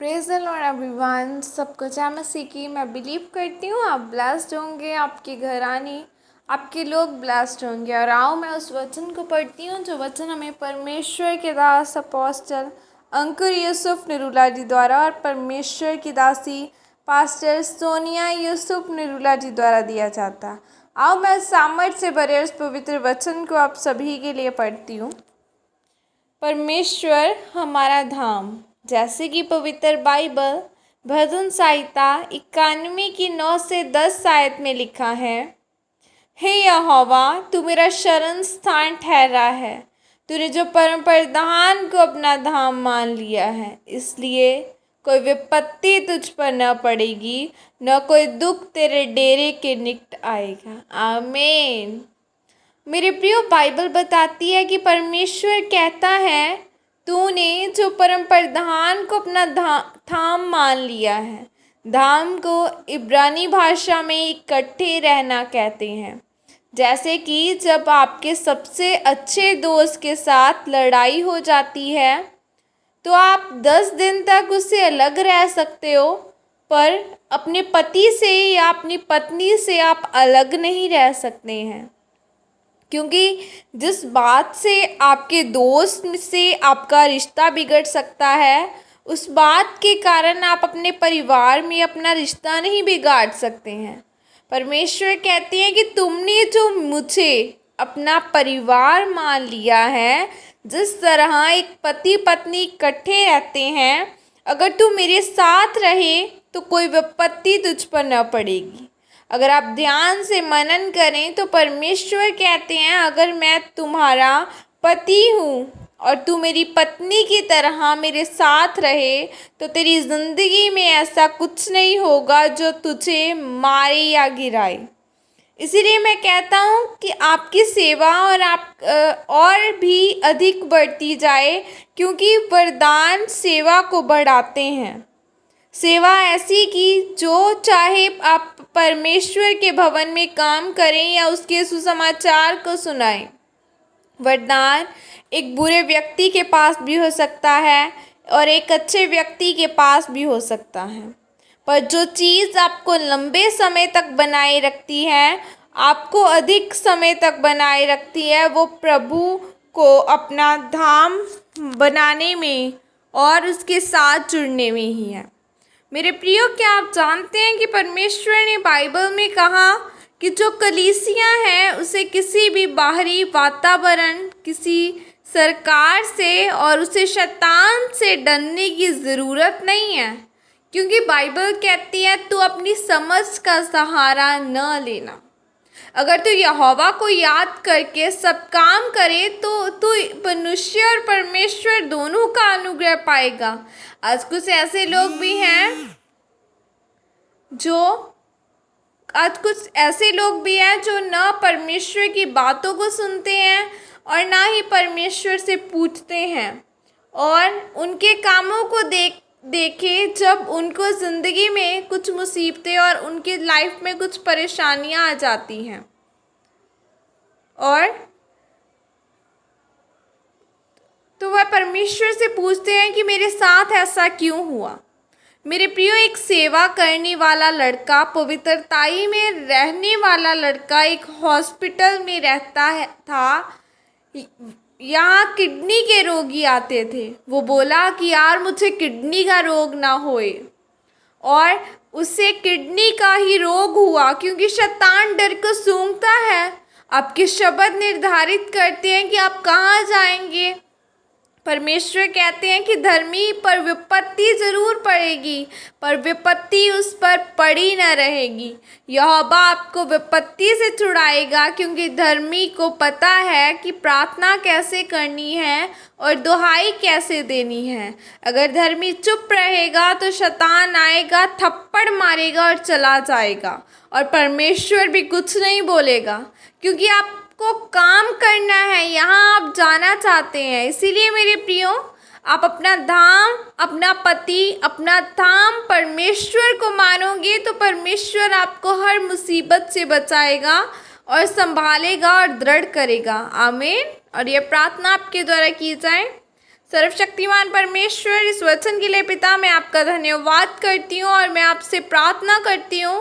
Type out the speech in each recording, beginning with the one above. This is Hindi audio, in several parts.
Praise the Lord everyone. सबको जय मसीह की। मैं बिलीव करती हूँ आप ब्लेस्ड होंगे, आपके घराने, आपके लोग ब्लेस्ड होंगे। और आओ मैं उस वचन को पढ़ती हूँ जो वचन हमें परमेश्वर के दास अपोस्टल अंकुर यूसुफ निरूला जी द्वारा और परमेश्वर की दासी पास्टर सोनिया यूसुफ निरूला जी द्वारा दिया जाता। आओ मैं सामर्थ्य से भरे उस पवित्र वचन को आप सभी के लिए पढ़ती हूँ। परमेश्वर हमारा धाम, जैसे कि पवित्र बाइबल भजन संहिता 91 की 9 से 10 आयत में लिखा है, हे यहोवा तू मेरा शरण स्थान ठहरा है, तूने जो परम प्रधान को अपना धाम मान लिया है, इसलिए कोई विपत्ति तुझ पर न पड़ेगी, न कोई दुख तेरे डेरे के निकट आएगा। आमीन। मेरे प्रियो, बाइबल बताती है कि परमेश्वर कहता है तूने जो परम प्रधान को अपना धाम मान लिया है। धाम को इब्रानी भाषा में इकट्ठे रहना कहते हैं। जैसे कि जब आपके सबसे अच्छे दोस्त के साथ लड़ाई हो जाती है तो आप 10 दिन तक उससे अलग रह सकते हो, पर अपने पति से या अपनी पत्नी से आप अलग नहीं रह सकते हैं, क्योंकि जिस बात से आपके दोस्त से आपका रिश्ता बिगड़ सकता है, उस बात के कारण आप अपने परिवार में अपना रिश्ता नहीं बिगाड़ सकते हैं। परमेश्वर कहते हैं कि तुमने जो मुझे अपना परिवार मान लिया है, जिस तरह एक पति पत्नी इकट्ठे रहते हैं, अगर तू मेरे साथ रहे तो कोई विपत्ति तुझ पर न पड़ेगी। अगर आप ध्यान से मनन करें तो परमेश्वर कहते हैं अगर मैं तुम्हारा पति हूँ और तू मेरी पत्नी की तरह मेरे साथ रहे तो तेरी ज़िंदगी में ऐसा कुछ नहीं होगा जो तुझे मारे या गिराए। इसीलिए मैं कहता हूँ कि आपकी सेवा और भी अधिक बढ़ती जाए, क्योंकि वरदान सेवा को बढ़ाते हैं। सेवा ऐसी कि जो चाहे आप परमेश्वर के भवन में काम करें या उसके सुसमाचार को सुनाएं। वरदान एक बुरे व्यक्ति के पास भी हो सकता है और एक अच्छे व्यक्ति के पास भी हो सकता है, पर जो चीज़ आपको लंबे समय तक बनाए रखती है, आपको अधिक समय तक बनाए रखती है, वो प्रभु को अपना धाम बनाने में और उसके साथ जुड़ने में ही है। मेरे प्रियो, क्या आप जानते हैं कि परमेश्वर ने बाइबल में कहा कि जो कलीसिया है उसे किसी भी बाहरी वातावरण, किसी सरकार से और उसे शैतान से डरने की ज़रूरत नहीं है, क्योंकि बाइबल कहती है तू अपनी समझ का सहारा न लेना। अगर तू यहोवा को याद करके सब काम करे तो तू मनुष्य और परमेश्वर दोनों का अनुग्रह पाएगा। आज कुछ ऐसे लोग भी हैं जो न परमेश्वर की बातों को सुनते हैं और ना ही परमेश्वर से पूछते हैं, और उनके कामों को देखे जब उनको ज़िंदगी में कुछ मुसीबतें और उनके लाइफ में कुछ परेशानियां आ जाती हैं, और तो वह परमेश्वर से पूछते हैं कि मेरे साथ ऐसा क्यों हुआ। मेरे प्रियो, एक सेवा करने वाला लड़का, पवित्रताई में रहने वाला लड़का एक हॉस्पिटल में था। यहाँ किडनी के रोगी आते थे। वो बोला कि यार मुझे किडनी का रोग ना होए, और उससे किडनी का ही रोग हुआ, क्योंकि शैतान डर को सूंघता है। आपके शब्द निर्धारित करते हैं कि आप कहाँ जाएंगे। परमेश्वर कहते हैं कि धर्मी पर विपत्ति ज़रूर पड़ेगी, पर विपत्ति उस पर पड़ी न रहेगी। यहोवा आपको विपत्ति से छुड़ाएगा, क्योंकि धर्मी को पता है कि प्रार्थना कैसे करनी है और दुहाई कैसे देनी है। अगर धर्मी चुप रहेगा तो शैतान आएगा, थप्पड़ मारेगा और चला जाएगा, और परमेश्वर भी कुछ नहीं बोलेगा, क्योंकि आपको काम करना है, यहाँ आप जाना चाहते हैं। इसीलिए मेरे प्रियो, आप अपना धाम, अपना पति, अपना धाम परमेश्वर को मानोगे तो परमेश्वर आपको हर मुसीबत से बचाएगा और संभालेगा और दृढ़ करेगा। आमीन। और ये प्रार्थना आपके द्वारा की जाए। सर्वशक्तिमान परमेश्वर, इस वचन के लिए पिता मैं आपका धन्यवाद करती हूँ और मैं आपसे प्रार्थना करती हूँ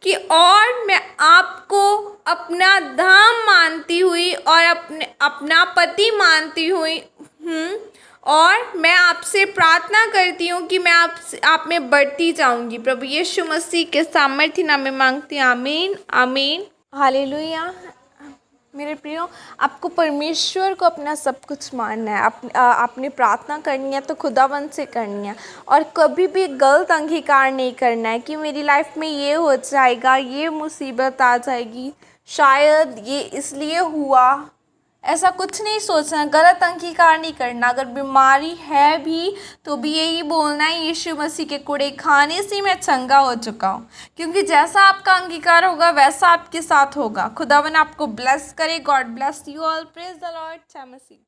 कि और मैं आपको अपना धाम मानती हुई और अपना पति मानती हुई हूँ, और मैं आपसे प्रार्थना करती हूँ कि मैं आप में बढ़ती जाऊँगी। प्रभु यीशु मसीह के सामर्थ्य नाम में मांगती हूँ, आमीन आमीन हालेलुया। मेरे प्रियो, आपको परमेश्वर को अपना सब कुछ मानना है। आपने प्रार्थना करनी है तो खुदावंत से करनी है, और कभी भी गलत अंगीकार नहीं करना है कि मेरी लाइफ में ये हो जाएगा, ये मुसीबत आ जाएगी, शायद ये इसलिए हुआ, ऐसा कुछ नहीं सोचना, गलत अंगीकार नहीं करना। अगर बीमारी है भी तो भी यही बोलना है, यीशु मसीह के कुड़े खाने से मैं चंगा हो चुका हूँ, क्योंकि जैसा आपका अंगीकार होगा वैसा आपके साथ होगा। खुदावन आपको ब्लेस करे। God bless you all. Praise the Lord. जय मसीह।